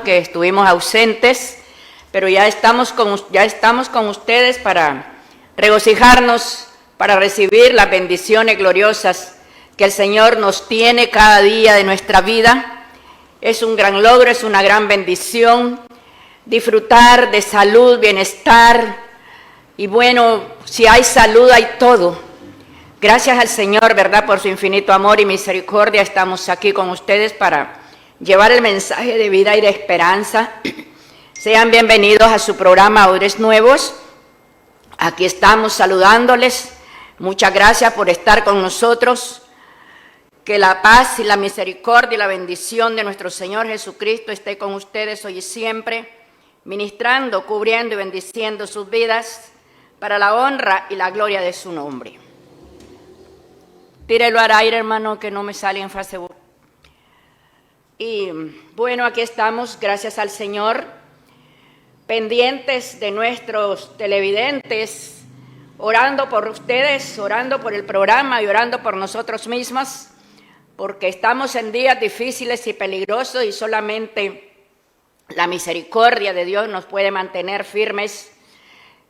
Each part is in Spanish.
que estuvimos ausentes, pero ya estamos con ustedes para regocijarnos, para recibir las bendiciones gloriosas que el Señor nos tiene cada día de nuestra vida. Es un gran logro, es una gran bendición disfrutar de salud, bienestar, y bueno, si hay salud hay todo. Gracias al Señor, ¿verdad? Por su infinito amor y misericordia estamos aquí con ustedes para llevar el mensaje de vida y de esperanza. Sean bienvenidos a su programa Odres Nuevos. Aquí estamos saludándoles. Muchas gracias por estar con nosotros. Que la paz y la misericordia y la bendición de nuestro Señor Jesucristo esté con ustedes hoy y siempre, ministrando, cubriendo y bendiciendo sus vidas para la honra y la gloria de su nombre. Tírelo al aire, hermano, que no me sale en Facebook. Y bueno, aquí estamos, gracias al Señor, pendientes de nuestros televidentes, orando por ustedes, orando por el programa y orando por nosotros mismos, porque estamos en días difíciles y peligrosos y solamente la misericordia de Dios nos puede mantener firmes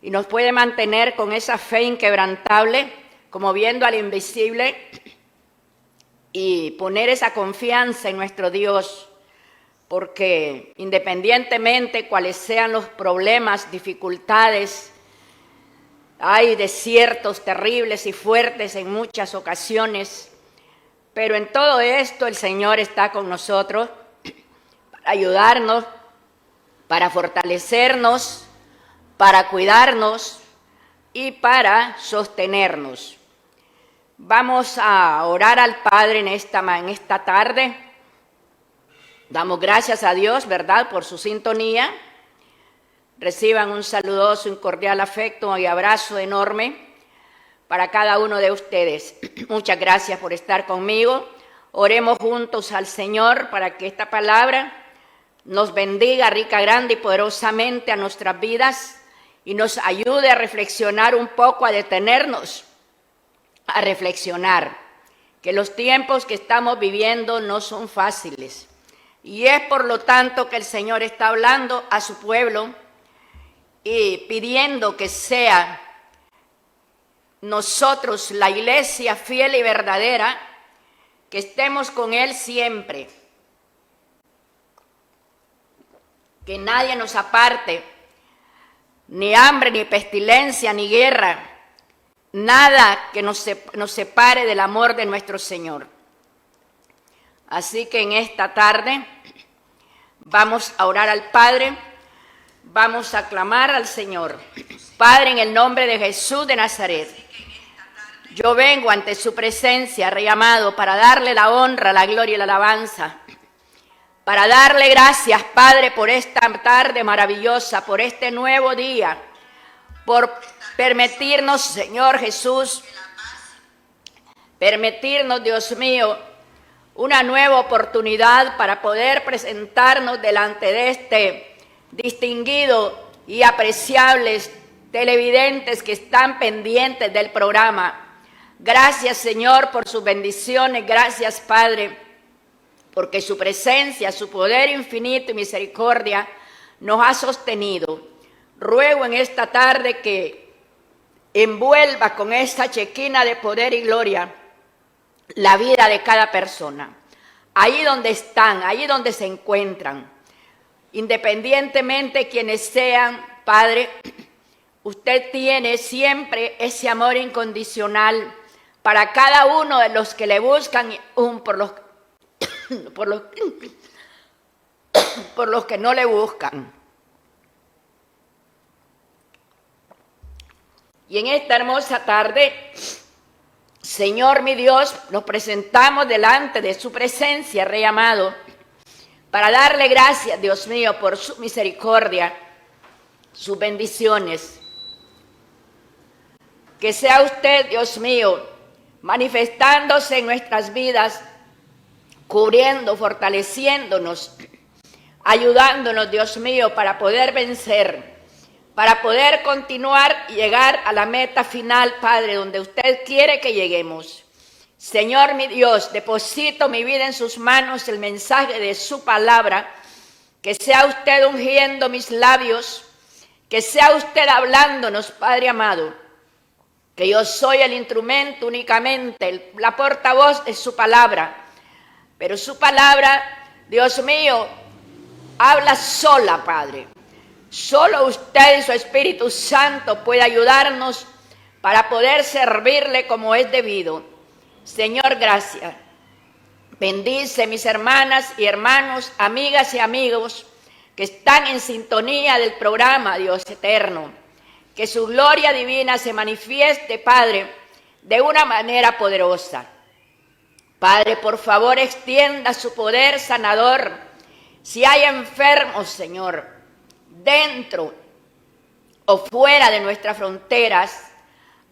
y nos puede mantener con esa fe inquebrantable, como viendo al invisible, y poner esa confianza en nuestro Dios, porque independientemente cuáles sean los problemas, dificultades, hay desiertos terribles y fuertes en muchas ocasiones, pero en todo esto el Señor está con nosotros para ayudarnos, para fortalecernos, para cuidarnos y para sostenernos. Vamos a orar al Padre en esta tarde. Damos gracias a Dios, ¿verdad?, por su sintonía. Reciban un saludoso, un cordial afecto y abrazo enorme para cada uno de ustedes. Muchas gracias por estar conmigo. Oremos juntos al Señor para que esta palabra nos bendiga rica, grande y poderosamente a nuestras vidas y nos ayude a reflexionar un poco, a detenernos, a reflexionar que los tiempos que estamos viviendo no son fáciles. Y es por lo tanto que el Señor está hablando a su pueblo y pidiendo que sea nosotros, la iglesia fiel y verdadera, que estemos con Él siempre. Que nadie nos aparte, ni hambre, ni pestilencia, ni guerra, nada que nos separe del amor de nuestro Señor. Así que en esta tarde vamos a orar al Padre, vamos a clamar al Señor. Padre, en el nombre de Jesús de Nazaret, yo vengo ante su presencia, Rey amado, para darle la honra, la gloria y la alabanza, para darle gracias, Padre, por esta tarde maravillosa, por este nuevo día, por permitirnos, Señor Jesús, permitirnos, Dios mío, una nueva oportunidad para poder presentarnos delante de este distinguido y apreciables televidentes que están pendientes del programa. Gracias, Señor, por sus bendiciones. Gracias, Padre, porque su presencia, su poder infinito y misericordia nos ha sostenido. Ruego en esta tarde que envuelva con esta chequina de poder y gloria la vida de cada persona, ahí donde están, ahí donde se encuentran, independientemente quienes sean, Padre, usted tiene siempre ese amor incondicional para cada uno de los que le buscan, por los que no le buscan. Y en esta hermosa tarde, Señor mi Dios, nos presentamos delante de su presencia, Rey amado, para darle gracias, Dios mío, por su misericordia, sus bendiciones. Que sea usted, Dios mío, manifestándose en nuestras vidas, cubriendo, fortaleciéndonos, ayudándonos, Dios mío, para poder vencer, para poder continuar y llegar a la meta final, Padre, donde usted quiere que lleguemos. Señor mi Dios, deposito mi vida en sus manos, el mensaje de su palabra, que sea usted ungiendo mis labios, que sea usted hablándonos, Padre amado, que yo soy el instrumento únicamente, la portavoz de su palabra, pero su palabra, Dios mío, habla sola, Padre. Solo usted y su Espíritu Santo puede ayudarnos para poder servirle como es debido. Señor, gracias. Bendice mis hermanas y hermanos, amigas y amigos que están en sintonía del programa, Dios eterno. Que su gloria divina se manifieste, Padre, de una manera poderosa. Padre, por favor, extienda su poder sanador. Si hay enfermos, Señor, dentro o fuera de nuestras fronteras,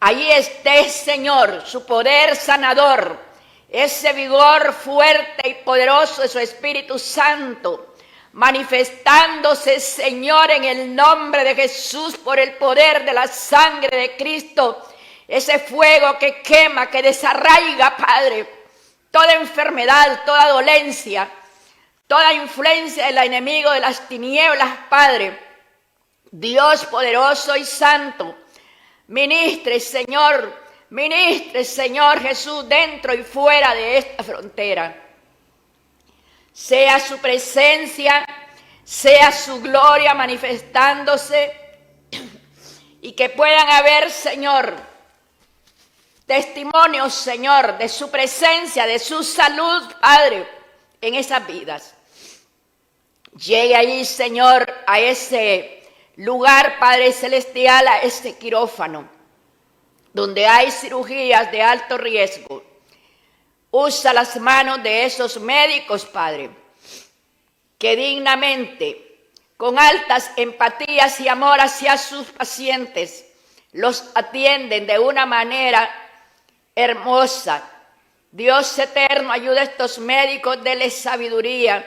allí esté, Señor, su poder sanador, ese vigor fuerte y poderoso de su Espíritu Santo, manifestándose, Señor, en el nombre de Jesús, por el poder de la sangre de Cristo, ese fuego que quema, que desarraiga, Padre, toda enfermedad, toda dolencia, toda influencia del enemigo de las tinieblas, Padre. Dios poderoso y santo, ministre, Señor Jesús, dentro y fuera de esta frontera. Sea su presencia, sea su gloria manifestándose, y que puedan haber, Señor, testimonios, Señor, de su presencia, de su salud, Padre, en esas vidas. Llegue allí, Señor, a ese lugar, Padre celestial, a ese quirófano, donde hay cirugías de alto riesgo. Usa las manos de esos médicos, Padre, que dignamente, con altas empatías y amor hacia sus pacientes, los atienden de una manera hermosa. Dios eterno, ayuda a estos médicos, dele sabiduría,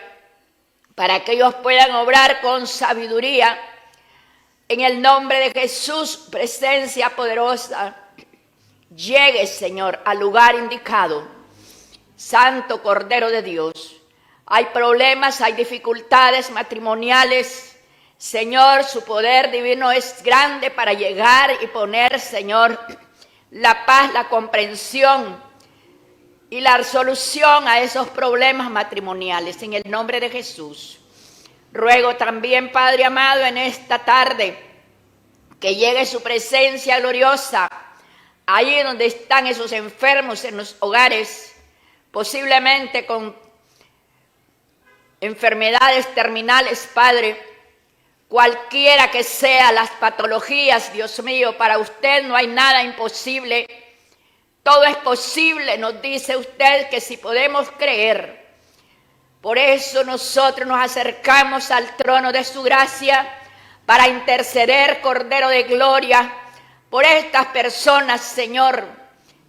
para que ellos puedan obrar con sabiduría. En el nombre de Jesús, presencia poderosa, llegue, Señor, al lugar indicado. Santo Cordero de Dios, hay problemas, hay dificultades matrimoniales. Señor, su poder divino es grande para llegar y poner, Señor, la paz, la comprensión y la solución a esos problemas matrimoniales. En el nombre de Jesús. Ruego también, Padre amado, en esta tarde, que llegue su presencia gloriosa, allí donde están esos enfermos en los hogares, posiblemente con enfermedades terminales, Padre, cualquiera que sean las patologías, Dios mío, para usted no hay nada imposible, todo es posible, nos dice usted que si podemos creer. Por eso nosotros nos acercamos al trono de su gracia para interceder, Cordero de Gloria, por estas personas, Señor,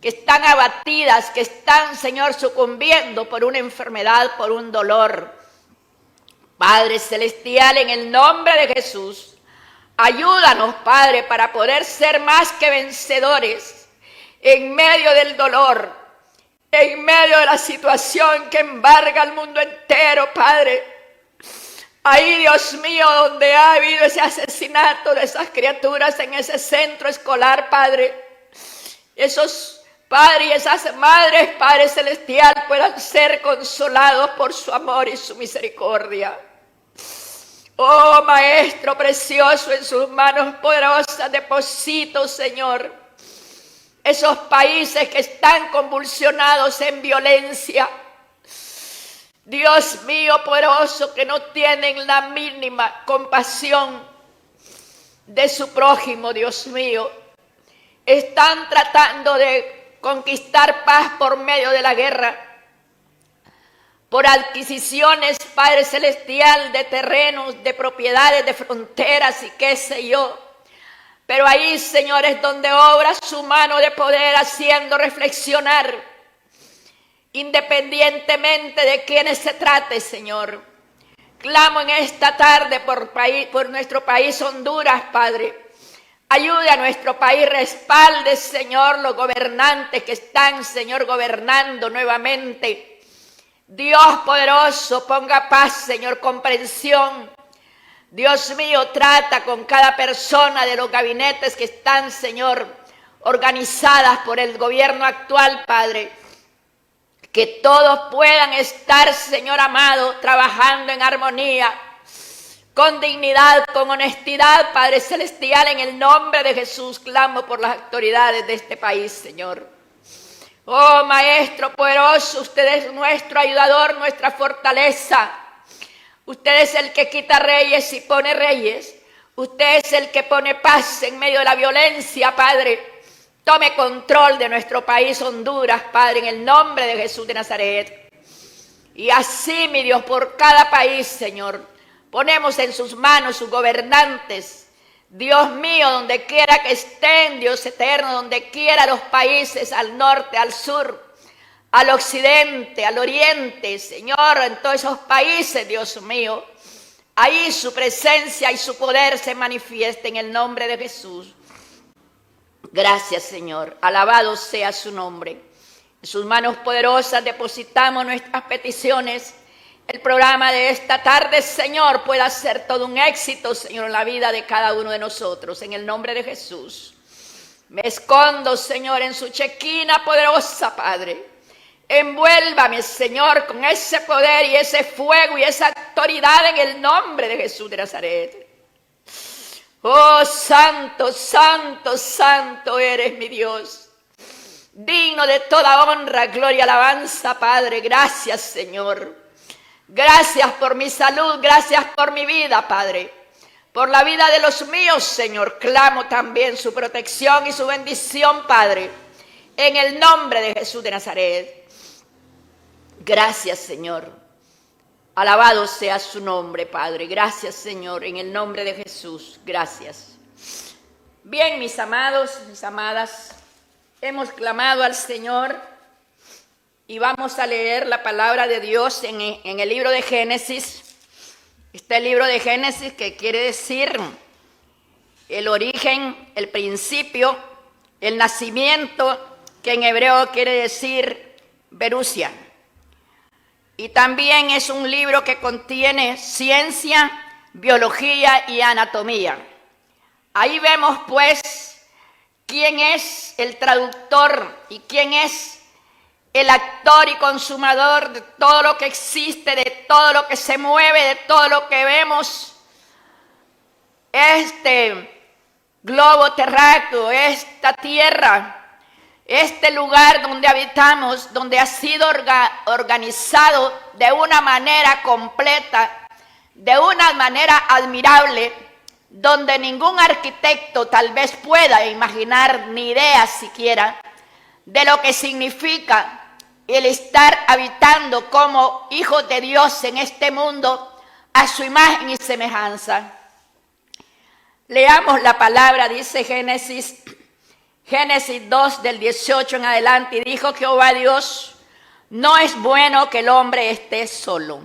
que están abatidas, que están, Señor, sucumbiendo por una enfermedad, por un dolor. Padre celestial, en el nombre de Jesús, ayúdanos, Padre, para poder ser más que vencedores en medio del dolor, en medio de la situación que embarga al mundo entero, Padre. Ahí, Dios mío, donde ha habido ese asesinato de esas criaturas en ese centro escolar, Padre, esos Padre y esas madres, Padre celestial, puedan ser consolados por su amor y su misericordia. Oh, Maestro precioso, en sus manos poderosas deposito, Señor, esos países que están convulsionados en violencia. Dios mío poderoso, que no tienen la mínima compasión de su prójimo, Dios mío. Están tratando de conquistar paz por medio de la guerra, por adquisiciones, Padre celestial, de terrenos, de propiedades, de fronteras y qué sé yo. Pero ahí, Señor, es donde obra su mano de poder, haciendo reflexionar, independientemente de quiénes se trate, Señor. Clamo en esta tarde por nuestro país Honduras, Padre. Ayude a nuestro país, respalde, Señor, los gobernantes que están, Señor, gobernando nuevamente. Dios poderoso, ponga paz, Señor, comprensión. Dios mío, trata con cada persona de los gabinetes que están, Señor, organizadas por el gobierno actual, Padre. Que todos puedan estar, Señor amado, trabajando en armonía, con dignidad, con honestidad, Padre Celestial. En el nombre de Jesús clamo por las autoridades de este país, Señor. Oh, Maestro poderoso, usted es nuestro ayudador, nuestra fortaleza. Usted es el que quita reyes y pone reyes. Usted es el que pone paz en medio de la violencia, Padre. Tome control de nuestro país, Honduras, Padre, en el nombre de Jesús de Nazaret. Y así, mi Dios, por cada país, Señor, ponemos en sus manos sus gobernantes. Dios mío, donde quiera que estén, Dios eterno, donde quiera los países, al norte, al sur, al occidente, al oriente, Señor, en todos esos países, Dios mío, ahí su presencia y su poder se manifiesta en el nombre de Jesús. Gracias, Señor, alabado sea su nombre. En sus manos poderosas depositamos nuestras peticiones. El programa de esta tarde, Señor, pueda ser todo un éxito, Señor, en la vida de cada uno de nosotros, en el nombre de Jesús. Me escondo, Señor, en su chequina poderosa, Padre. Envuélvame, Señor, con ese poder y ese fuego y esa autoridad en el nombre de Jesús de Nazaret. Oh, santo, santo, santo eres mi Dios. Digno de toda honra, gloria, alabanza, Padre. Gracias, Señor. Gracias por mi salud, gracias por mi vida, Padre. Por la vida de los míos, Señor, clamo también su protección y su bendición, Padre, en el nombre de Jesús de Nazaret. Gracias, Señor. Alabado sea su nombre, Padre. Gracias, Señor, en el nombre de Jesús. Gracias. Bien, mis amados, mis amadas, hemos clamado al Señor. Y vamos a leer la palabra de Dios en el libro de Génesis. Este libro de Génesis que quiere decir el origen, el principio, el nacimiento, que en hebreo quiere decir Berusia. Y también es un libro que contiene ciencia, biología y anatomía. Ahí vemos pues quién es el traductor y quién es el actor y consumador de todo lo que existe, de todo lo que se mueve, de todo lo que vemos. Este globo terráqueo, esta tierra, este lugar donde habitamos, donde ha sido organizado de una manera completa, de una manera admirable, donde ningún arquitecto tal vez pueda imaginar ni idea siquiera de lo que significa el estar habitando como hijos de Dios en este mundo a su imagen y semejanza. Leamos la palabra, dice Génesis 2 del 18 en adelante, y dijo Jehová Dios, no es bueno que el hombre esté solo,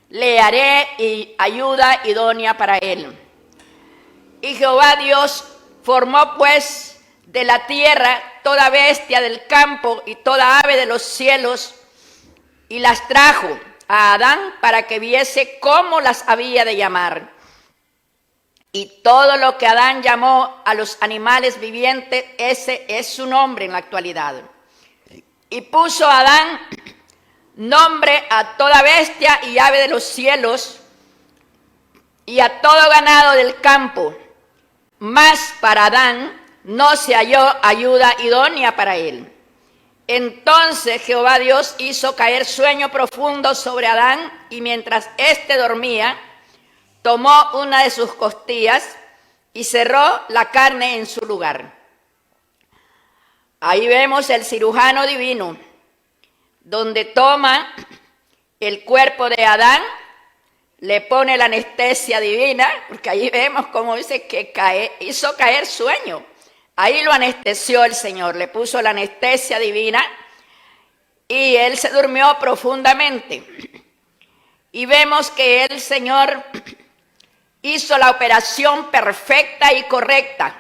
le haré ayuda idónea para él. Y Jehová Dios formó pues de la tierra toda bestia del campo y toda ave de los cielos, y las trajo a Adán para que viese cómo las había de llamar. Y todo lo que Adán llamó a los animales vivientes, ese es su nombre en la actualidad. Y puso Adán nombre a toda bestia y ave de los cielos y a todo ganado del campo, mas para Adán no se halló ayuda idónea para él. Entonces Jehová Dios hizo caer sueño profundo sobre Adán, y mientras éste dormía, tomó una de sus costillas y cerró la carne en su lugar. Ahí vemos el cirujano divino, donde toma el cuerpo de Adán, le pone la anestesia divina, porque ahí vemos cómo dice que hizo caer sueño. Ahí lo anestesió el Señor, le puso la anestesia divina y él se durmió profundamente. Y vemos que el Señor hizo la operación perfecta y correcta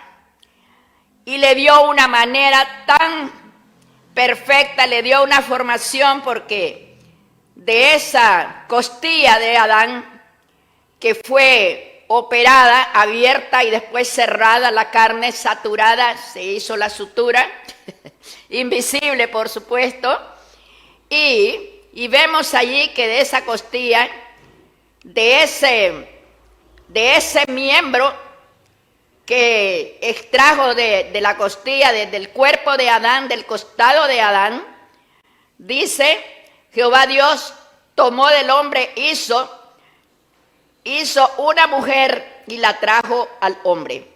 y le dio una manera tan perfecta, le dio una formación, porque de esa costilla de Adán que fue operada, abierta y después cerrada, la carne saturada, se hizo la sutura, invisible por supuesto, y vemos allí que de esa costilla, de ese miembro que extrajo de la costilla, del cuerpo de Adán, del costado de Adán, dice, Jehová Dios tomó del hombre, hizo una mujer y la trajo al hombre.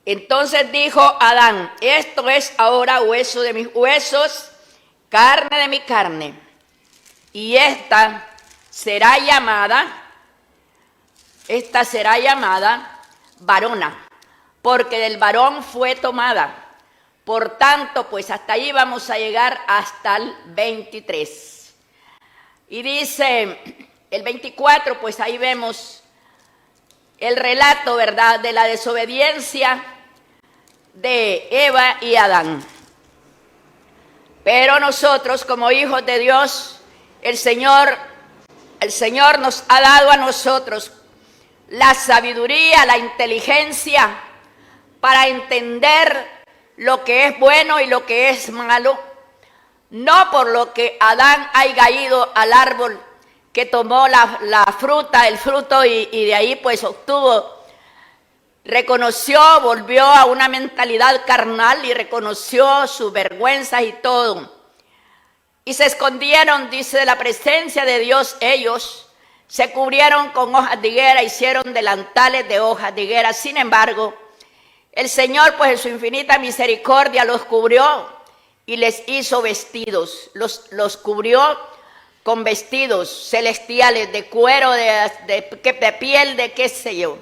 Entonces dijo Adán, esto es ahora hueso de mis huesos, carne de mi carne, y esta será llamada varona, porque del varón fue tomada. Por tanto, pues hasta ahí vamos a llegar hasta el 23. Y dice el 24, pues ahí vemos el relato, ¿verdad?, de la desobediencia de Eva y Adán. Pero nosotros, como hijos de Dios, el Señor nos ha dado a nosotros la sabiduría, la inteligencia para entender lo que es bueno y lo que es malo, no por lo que Adán haya ido al árbol que tomó la fruta, el fruto, y de ahí pues reconoció, volvió a una mentalidad carnal y reconoció sus vergüenzas y todo. Y se escondieron, dice, de la presencia de Dios ellos, se cubrieron con hojas de higuera, hicieron delantales de hojas de higuera. Sin embargo, el Señor, pues en su infinita misericordia, los cubrió y les hizo vestidos. Los cubrió con vestidos celestiales de cuero, de piel, de qué sé yo.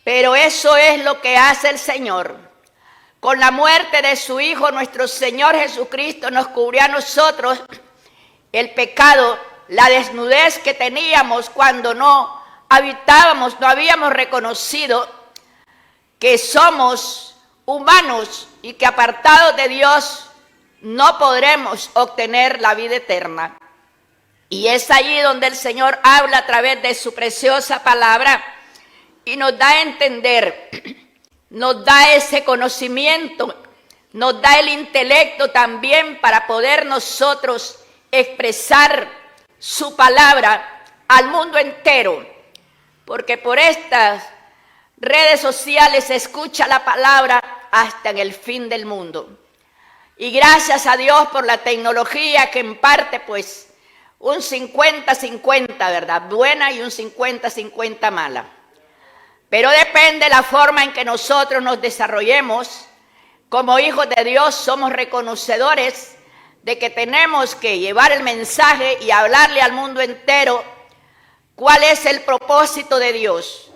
Pero eso es lo que hace el Señor. Con la muerte de su Hijo, nuestro Señor Jesucristo, nos cubrió a nosotros el pecado, la desnudez que teníamos cuando no habitábamos, no habíamos reconocido que somos humanos y que apartados de Dios no podremos obtener la vida eterna. Y es allí donde el Señor habla a través de su preciosa palabra y nos da a entender, nos da ese conocimiento, nos da el intelecto también para poder nosotros expresar su palabra al mundo entero, porque por estas redes sociales se escucha la palabra hasta en el fin del mundo. Y gracias a Dios por la tecnología que en parte pues un 50-50, ¿verdad? Buena y un 50-50 mala. Pero depende de la forma en que nosotros nos desarrollemos. Como hijos de Dios somos reconocedores de que tenemos que llevar el mensaje y hablarle al mundo entero cuál es el propósito de Dios.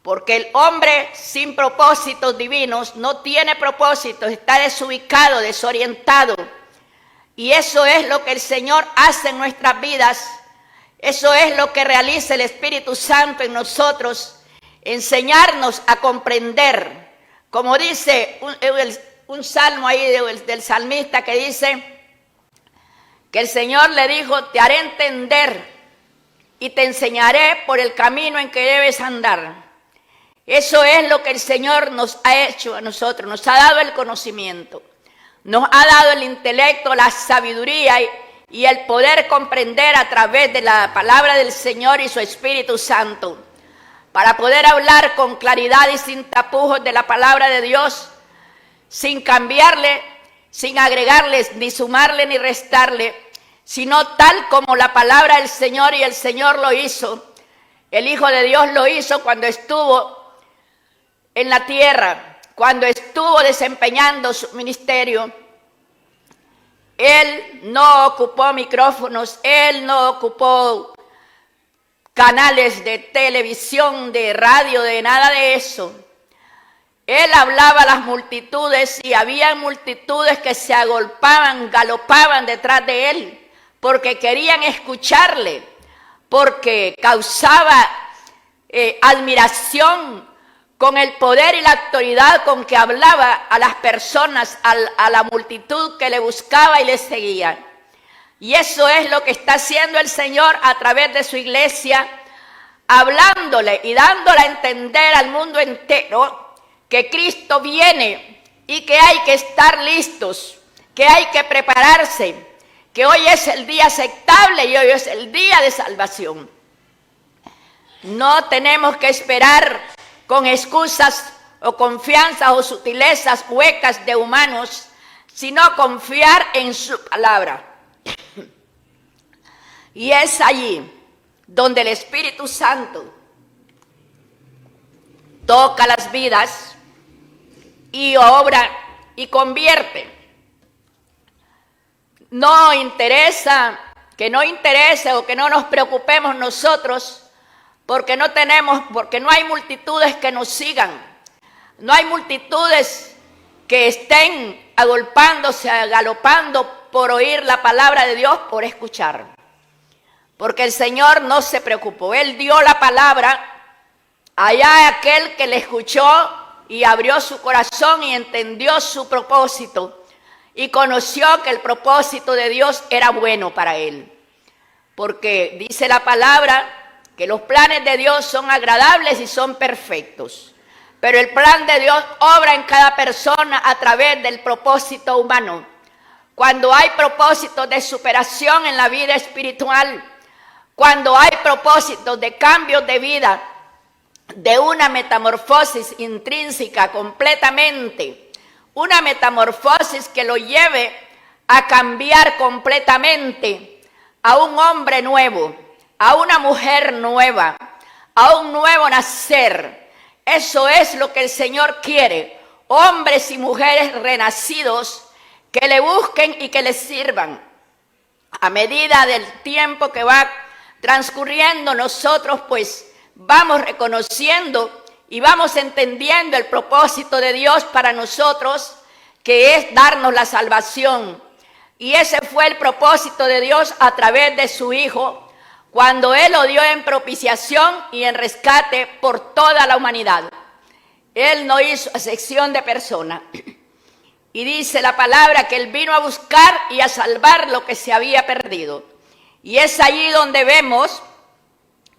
Porque el hombre sin propósitos divinos no tiene propósitos, está desubicado, desorientado. Y eso es lo que el Señor hace en nuestras vidas. Eso es lo que realiza el Espíritu Santo en nosotros. Enseñarnos a comprender. Como dice un salmo ahí del salmista que dice que el Señor le dijo, te haré entender y te enseñaré por el camino en que debes andar. Eso es lo que el Señor nos ha hecho a nosotros, nos ha dado el conocimiento, nos ha dado el intelecto, la sabiduría y el poder comprender a través de la palabra del Señor y su Espíritu Santo, para poder hablar con claridad y sin tapujos de la palabra de Dios, sin cambiarle, sin agregarles, ni sumarle, ni restarle, sino tal como la palabra del Señor, y el Señor lo hizo. El Hijo de Dios lo hizo cuando estuvo en la tierra, cuando estuvo desempeñando su ministerio. Él no ocupó micrófonos, Él no ocupó canales de televisión, de radio, de nada de eso. Él hablaba a las multitudes y había multitudes que se agolpaban, galopaban detrás de él, porque querían escucharle, porque causaba admiración con el poder y la autoridad con que hablaba a las personas, a la multitud que le buscaba y le seguía. Y eso es lo que está haciendo el Señor a través de su iglesia, hablándole y dándole a entender al mundo entero que Cristo viene y que hay que estar listos, que hay que prepararse, que hoy es el día aceptable y hoy es el día de salvación. No tenemos que esperar con excusas o confianzas o sutilezas huecas de humanos, sino confiar en su palabra. Y es allí donde el Espíritu Santo toca las vidas y obra y convierte. No interesa o que no nos preocupemos nosotros porque no hay multitudes que nos sigan, no hay multitudes que estén agolpándose, galopando por oír la palabra de Dios, por escuchar. Porque el Señor no se preocupó, Él dio la palabra allá a aquel que le escuchó y abrió su corazón y entendió su propósito y conoció que el propósito de Dios era bueno para él. Porque dice la palabra que los planes de Dios son agradables y son perfectos. Pero el plan de Dios obra en cada persona a través del propósito humano. Cuando hay propósitos de superación en la vida espiritual, cuando hay propósitos de cambios de vida, de una metamorfosis intrínseca completamente, una metamorfosis que lo lleve a cambiar completamente a un hombre nuevo, a una mujer nueva, a un nuevo nacer. Eso es lo que el Señor quiere, hombres y mujeres renacidos que le busquen y que le sirvan. A medida del tiempo que va transcurriendo, nosotros pues vamos reconociendo y vamos entendiendo el propósito de Dios para nosotros, que es darnos la salvación. Y ese fue el propósito de Dios a través de su Hijo, cuando Él lo dio en propiciación y en rescate por toda la humanidad. Él no hizo acepción de persona. Y dice la palabra que Él vino a buscar y a salvar lo que se había perdido. Y es allí donde vemos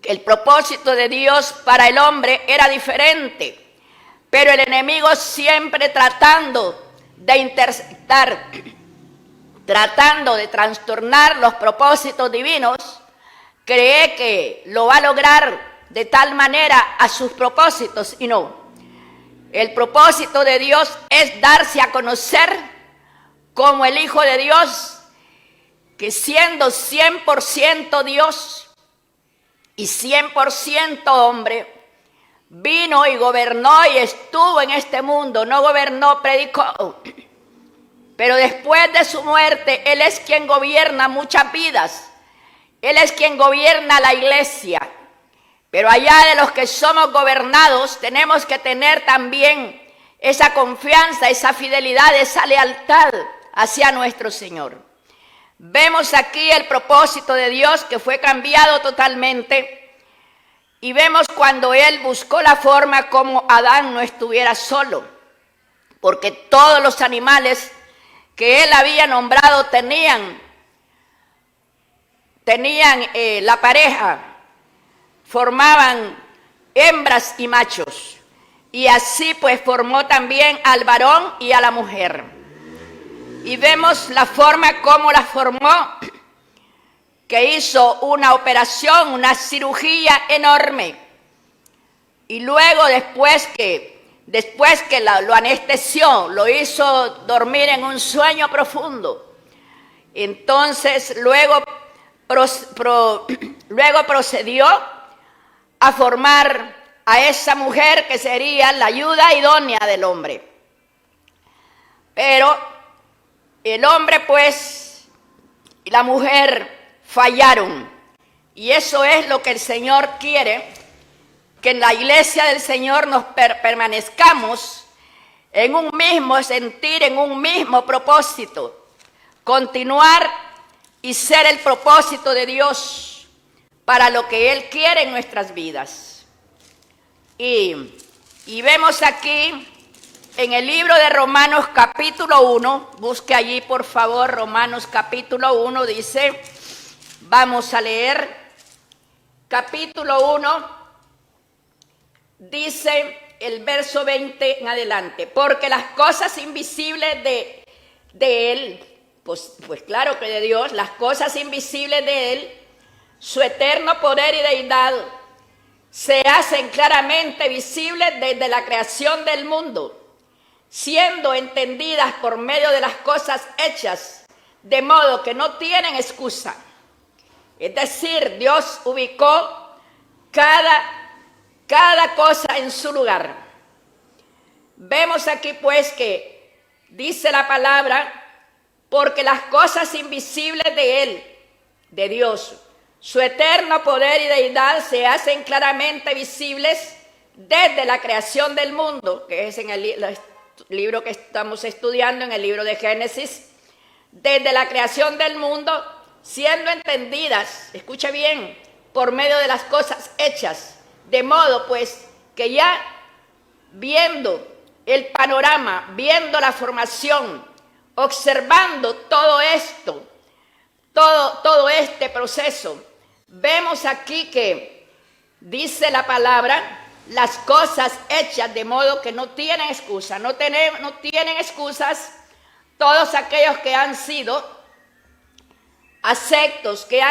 que el propósito de Dios para el hombre era diferente, pero el enemigo siempre tratando de interceptar, tratando de trastornar los propósitos divinos, cree que lo va a lograr de tal manera a sus propósitos, y no. El propósito de Dios es darse a conocer como el Hijo de Dios, que siendo 100% Dios y 100% hombre, vino y gobernó y estuvo en este mundo, no gobernó, predicó. Pero después de su muerte, Él es quien gobierna muchas vidas. Él es quien gobierna la iglesia. Pero allá de los que somos gobernados, tenemos que tener también esa confianza, esa fidelidad, esa lealtad hacia nuestro Señor. Vemos aquí el propósito de Dios que fue cambiado totalmente y vemos cuando Él buscó la forma como Adán no estuviera solo, porque todos los animales que Él había nombrado tenían la pareja, formaban hembras y machos, y así pues formó también al varón y a la mujer. Y vemos la forma como la formó, que hizo una operación, una cirugía enorme. Y luego después que lo anestesió, lo hizo dormir en un sueño profundo. Entonces luego procedió a formar a esa mujer que sería la ayuda idónea del hombre. Pero el hombre pues y la mujer fallaron, y eso es lo que el Señor quiere, que en la iglesia del Señor nos permanezcamos en un mismo sentir, en un mismo propósito, continuar y ser el propósito de Dios para lo que Él quiere en nuestras vidas. Y vemos aquí en el libro de Romanos capítulo 1, busque allí por favor Romanos capítulo 1, dice, vamos a leer, capítulo 1, dice el verso 20 en adelante, porque las cosas invisibles de Él, pues claro que de Dios, las cosas invisibles de Él, su eterno poder y deidad, se hacen claramente visibles desde la creación del mundo, siendo entendidas por medio de las cosas hechas, de modo que no tienen excusa. Es decir, Dios ubicó cada cosa en su lugar. Vemos aquí pues que dice la palabra, porque las cosas invisibles de Él, de Dios, su eterno poder y deidad se hacen claramente visibles desde la creación del mundo, que es en el libro que estamos estudiando, en el libro de Génesis, desde la creación del mundo, siendo entendidas, escuche bien, por medio de las cosas hechas, de modo pues que ya viendo el panorama, viendo la formación, observando todo esto, todo este proceso, vemos aquí que dice la palabra, las cosas hechas de modo que no tienen excusa, no tienen excusas todos aquellos que han sido aceptos, que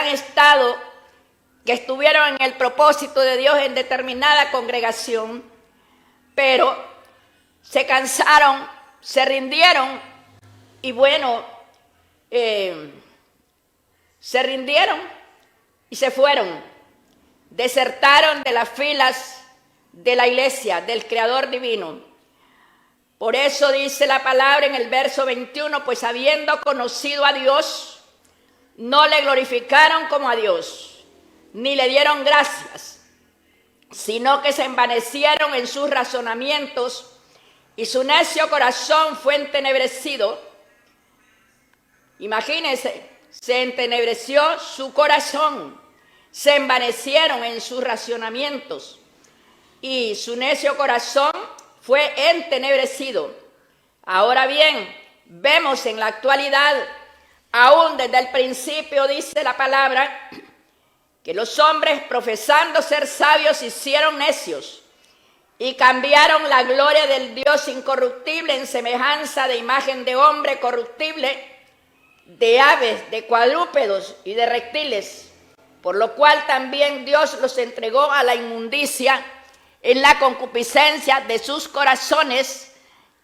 estuvieron en el propósito de Dios en determinada congregación, pero se cansaron, se rindieron y bueno, se rindieron y se fueron, desertaron de las filas de la iglesia, del Creador divino. Por eso dice la palabra en el verso 21, pues habiendo conocido a Dios, no le glorificaron como a Dios, ni le dieron gracias, sino que se envanecieron en sus razonamientos y su necio corazón fue entenebrecido. Imagínense, se entenebreció su corazón, se envanecieron en sus razonamientos y su necio corazón fue entenebrecido. Ahora bien, vemos en la actualidad, aún desde el principio dice la palabra, que los hombres profesando ser sabios hicieron necios y cambiaron la gloria del Dios incorruptible en semejanza de imagen de hombre corruptible, de aves, de cuadrúpedos y de reptiles, por lo cual también Dios los entregó a la inmundicia en la concupiscencia de sus corazones,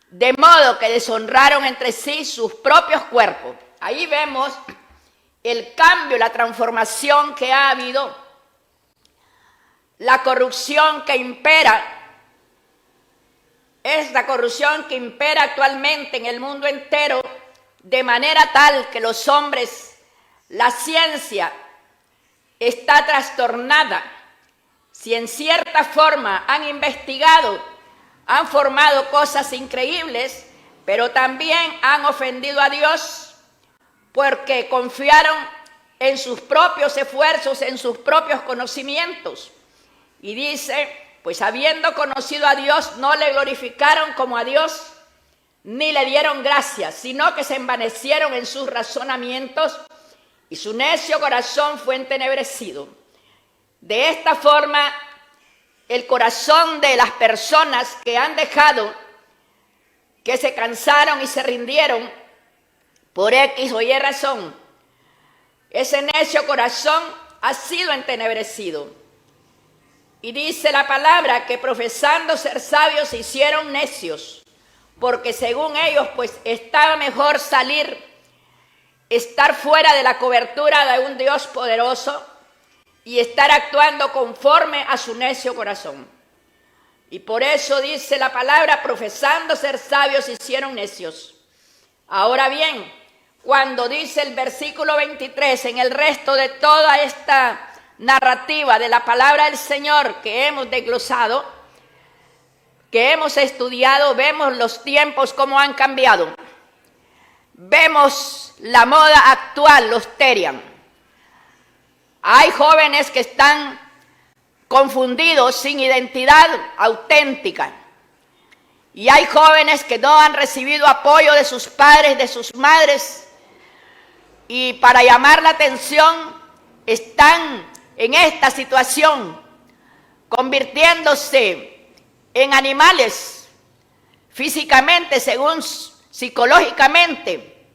de modo que deshonraron entre sí sus propios cuerpos. Ahí vemos el cambio, la transformación que ha habido, la corrupción que impera, es la corrupción que impera actualmente en el mundo entero, de manera tal que los hombres, la ciencia está trastornada. Si en cierta forma han investigado, han formado cosas increíbles, pero también han ofendido a Dios porque confiaron en sus propios esfuerzos, en sus propios conocimientos. Y dice, pues habiendo conocido a Dios, no le glorificaron como a Dios, ni le dieron gracias, sino que se envanecieron en sus razonamientos y su necio corazón fue entenebrecido. De esta forma, el corazón de las personas que han dejado, que se cansaron y se rindieron por X o Y razón, ese necio corazón ha sido entenebrecido. Y dice la palabra que profesando ser sabios se hicieron necios, porque según ellos pues estaba mejor estar fuera de la cobertura de un Dios poderoso y estar actuando conforme a su necio corazón. Y por eso dice la palabra, profesando ser sabios se hicieron necios. Ahora bien, cuando dice el versículo 23, en el resto de toda esta narrativa de la palabra del Señor que hemos desglosado, que hemos estudiado, vemos los tiempos cómo han cambiado. Vemos la moda actual, los terian. Hay jóvenes que están confundidos, sin identidad auténtica. Y hay jóvenes que no han recibido apoyo de sus padres, de sus madres, y para llamar la atención están en esta situación, convirtiéndose en animales físicamente, según psicológicamente.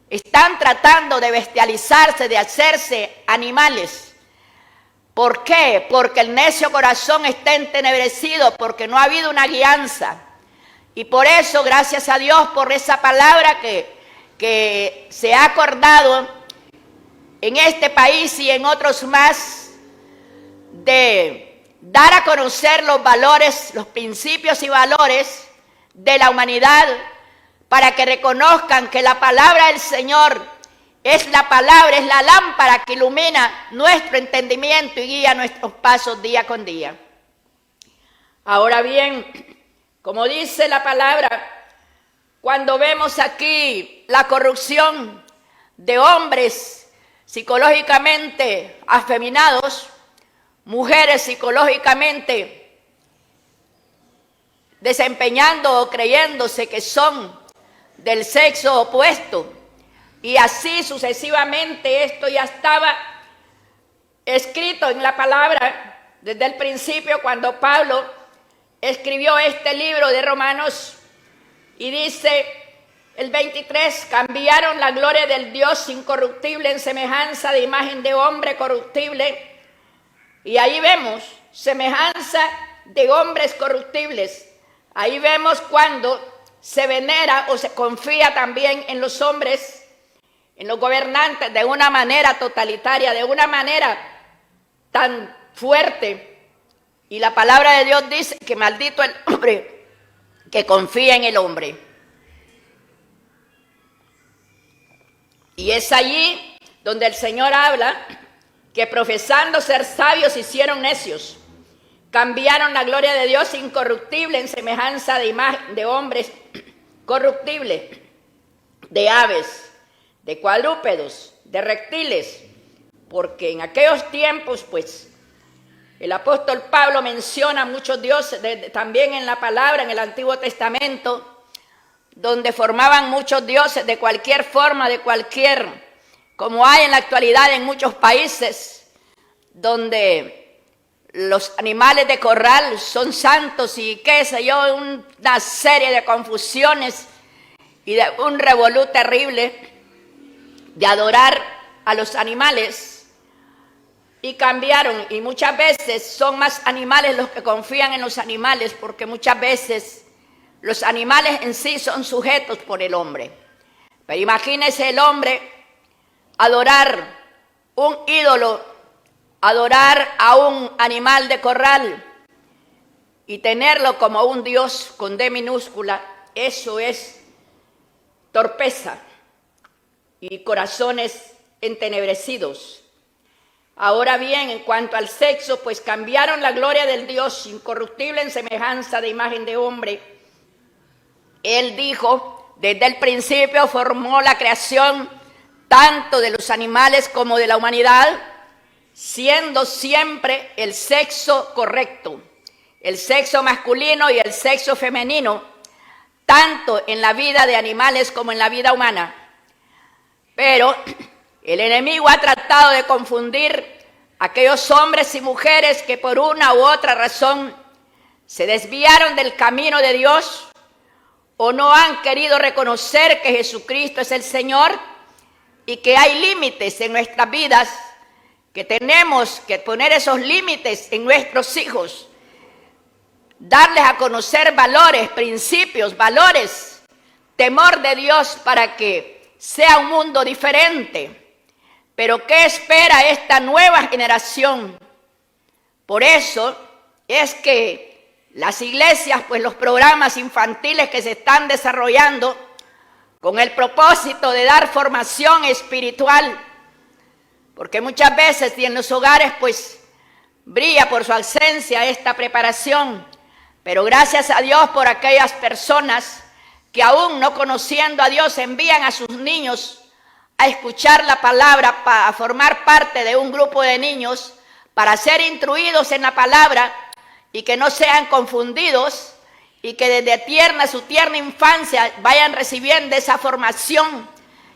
Están tratando de bestializarse, de hacerse animales. ¿Por qué? Porque el necio corazón está entenebrecido, porque no ha habido una guianza. Y por eso, gracias a Dios por esa palabra que se ha acordado en este país y en otros más, de dar a conocer los valores, los principios y valores de la humanidad, para que reconozcan que la palabra del Señor es la palabra, es la lámpara que ilumina nuestro entendimiento y guía nuestros pasos día con día. Ahora bien, como dice la palabra, cuando vemos aquí la corrupción de hombres psicológicamente afeminados, mujeres psicológicamente desempeñando o creyéndose que son del sexo opuesto, y así sucesivamente, esto ya estaba escrito en la palabra desde el principio cuando Pablo escribió este libro de Romanos, y dice el 23, cambiaron la gloria del Dios incorruptible en semejanza de imagen de hombre corruptible, y ahí vemos semejanza de hombres corruptibles. Ahí vemos cuando se venera o se confía también en los hombres, en los gobernantes, de una manera totalitaria, de una manera tan fuerte. Y la palabra de Dios dice que maldito el hombre que confía en el hombre. Y es allí donde el Señor habla que profesando ser sabios hicieron necios, cambiaron la gloria de Dios incorruptible en semejanza de imagen de hombres corruptibles, de aves, de cuadrúpedos, de reptiles, porque en aquellos tiempos, pues, el apóstol Pablo menciona muchos dioses, también en la palabra, en el Antiguo Testamento, donde formaban muchos dioses de cualquier forma, como hay en la actualidad en muchos países, donde los animales de corral son santos y qué sé yo, una serie de confusiones y de un revolú terrible de adorar a los animales. Y cambiaron, y muchas veces son más animales los que confían en los animales, porque muchas veces los animales en sí son sujetos por el hombre. Pero imagínese el hombre adorar un ídolo, adorar a un animal de corral y tenerlo como un Dios con D minúscula. Eso es torpeza y corazones entenebrecidos. Ahora bien, en cuanto al sexo, pues cambiaron la gloria del Dios incorruptible en semejanza de imagen de hombre. Él dijo, desde el principio formó la creación tanto de los animales como de la humanidad, siendo siempre el sexo correcto, el sexo masculino y el sexo femenino, tanto en la vida de animales como en la vida humana. Pero el enemigo ha tratado de confundir a aquellos hombres y mujeres que por una u otra razón se desviaron del camino de Dios o no han querido reconocer que Jesucristo es el Señor y que hay límites en nuestras vidas, que tenemos que poner esos límites en nuestros hijos, darles a conocer valores, principios, valores, temor de Dios para que sea un mundo diferente. Pero ¿qué espera esta nueva generación? Por eso es que las iglesias, pues los programas infantiles que se están desarrollando con el propósito de dar formación espiritual, porque muchas veces y en los hogares pues brilla por su ausencia esta preparación, pero gracias a Dios por aquellas personas que aún no conociendo a Dios envían a sus niños a escuchar la palabra, a formar parte de un grupo de niños para ser instruidos en la palabra y que no sean confundidos y que desde su tierna infancia vayan recibiendo esa formación,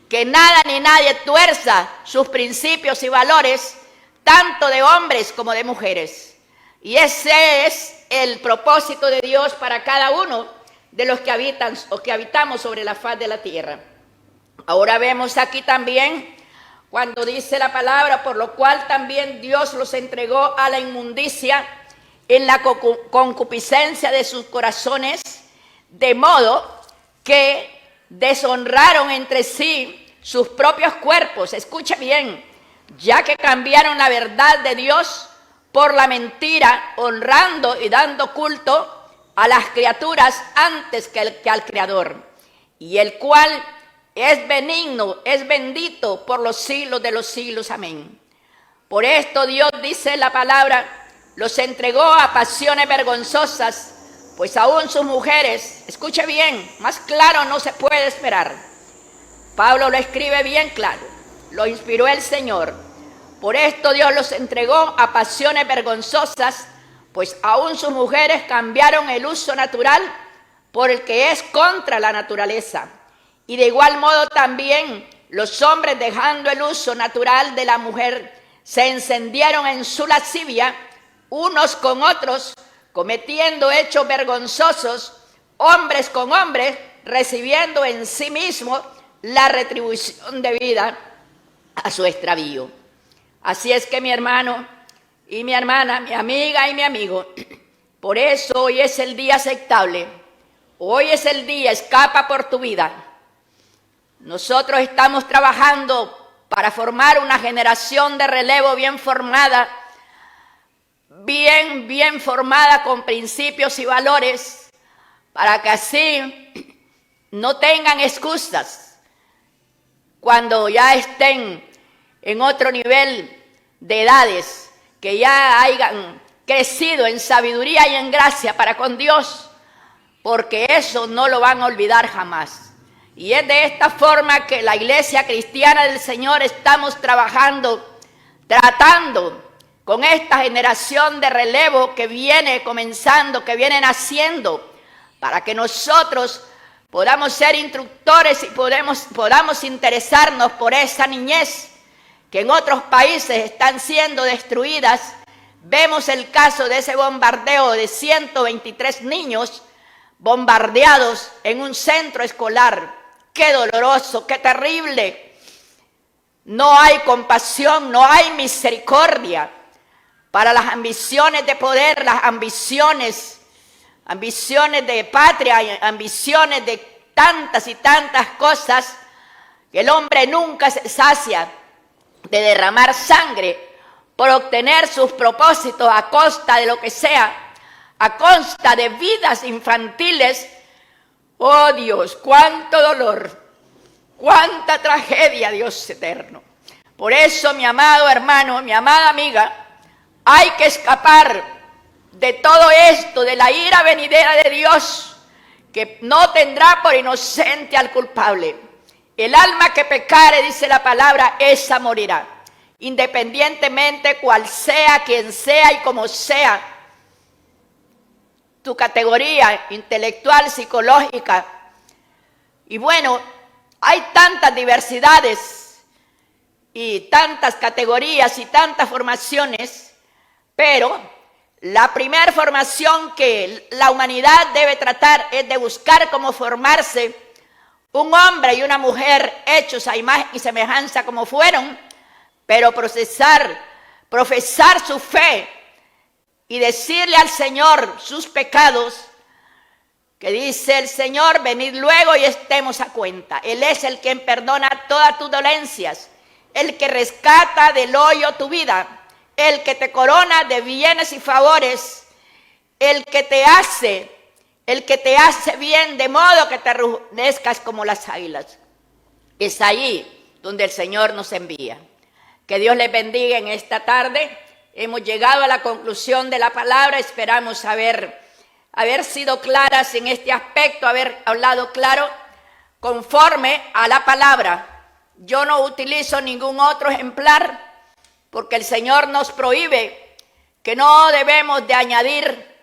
que nada ni nadie tuerza sus principios y valores, tanto de hombres como de mujeres. Y ese es el propósito de Dios para cada uno de los que habitan o que habitamos sobre la faz de la tierra. Ahora vemos aquí también cuando dice la palabra, por lo cual también Dios los entregó a la inmundicia en la concupiscencia de sus corazones, de modo que deshonraron entre sí sus propios cuerpos. Escuche bien, ya que cambiaron la verdad de Dios por la mentira, honrando y dando culto a las criaturas antes que al Creador, y el cual es benigno, es bendito por los siglos de los siglos. Amén. Por esto Dios, dice la palabra, los entregó a pasiones vergonzosas, pues aún sus mujeres, escuche bien, más claro no se puede esperar. Pablo lo escribe bien claro, lo inspiró el Señor. Por esto Dios los entregó a pasiones vergonzosas, pues aún sus mujeres cambiaron el uso natural por el que es contra la naturaleza. Y de igual modo también los hombres, dejando el uso natural de la mujer, se encendieron en su lascivia unos con otros, cometiendo hechos vergonzosos, hombres con hombres, recibiendo en sí mismos la retribución debida a su extravío. Así es que mi hermano y mi hermana, mi amiga y mi amigo, por eso hoy es el día aceptable, hoy es el día, escapa por tu vida. Nosotros estamos trabajando para formar una generación de relevo bien formada, bien formada con principios y valores, para que así no tengan excusas cuando ya estén en otro nivel de edades, que ya hayan crecido en sabiduría y en gracia para con Dios, porque eso no lo van a olvidar jamás. Y es de esta forma que la Iglesia Cristiana del Señor estamos trabajando, tratando con esta generación de relevo que viene comenzando, que viene naciendo, para que nosotros podamos ser instructores y podamos interesarnos por esa niñez que en otros países están siendo destruidas. Vemos el caso de ese bombardeo de 123 niños bombardeados en un centro escolar. ¡Qué doloroso, qué terrible! No hay compasión, no hay misericordia para las ambiciones de poder, las ambiciones de patria, ambiciones de tantas y tantas cosas, que el hombre nunca se sacia de derramar sangre por obtener sus propósitos a costa de lo que sea, a costa de vidas infantiles. Oh Dios, cuánto dolor, cuánta tragedia, Dios eterno. Por eso, mi amado hermano, mi amada amiga, hay que escapar de todo esto, de la ira venidera de Dios, que no tendrá por inocente al culpable. El alma que pecare, dice la palabra, esa morirá, independientemente cual sea, quien sea y como sea tu categoría intelectual, psicológica. Y bueno, hay tantas diversidades y tantas categorías y tantas formaciones, pero la primera formación que la humanidad debe tratar es de buscar cómo formarse un hombre y una mujer hechos a imagen y semejanza como fueron, pero profesar su fe y decirle al Señor sus pecados, que dice el Señor, venid luego y estemos a cuenta. Él es el quien perdona todas tus dolencias, el que rescata del hoyo tu vida, el que te corona de bienes y favores, el que te hace bien de modo que te rejuvenezcas como las águilas. Es ahí donde el Señor nos envía. Que Dios les bendiga en esta tarde. Hemos llegado a la conclusión de la palabra. Esperamos haber sido claras en este aspecto, haber hablado claro conforme a la palabra. Yo no utilizo ningún otro ejemplar porque el Señor nos prohíbe que no debemos de añadir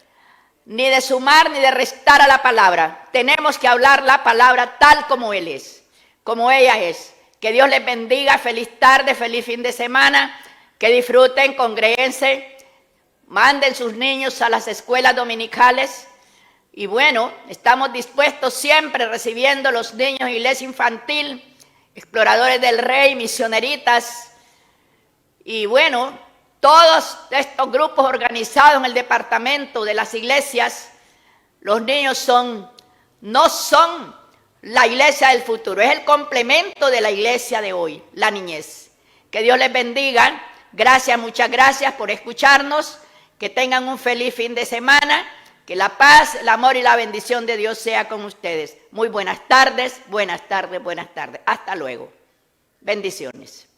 ni de sumar ni de restar a la palabra. Tenemos que hablar la palabra tal como Él es, como ella es. Que Dios les bendiga, feliz tarde, feliz fin de semana, que disfruten, congréguense, manden sus niños a las escuelas dominicales. Y bueno, estamos dispuestos siempre recibiendo los niños, iglesia infantil, exploradores del Rey, misioneritas. Y bueno, todos estos grupos organizados en el departamento de las iglesias, los niños no son la iglesia del futuro, es el complemento de la iglesia de hoy, la niñez. Que Dios les bendiga. Gracias, muchas gracias por escucharnos. Que tengan un feliz fin de semana. Que la paz, el amor y la bendición de Dios sea con ustedes. Muy buenas tardes, buenas tardes, buenas tardes. Hasta luego. Bendiciones.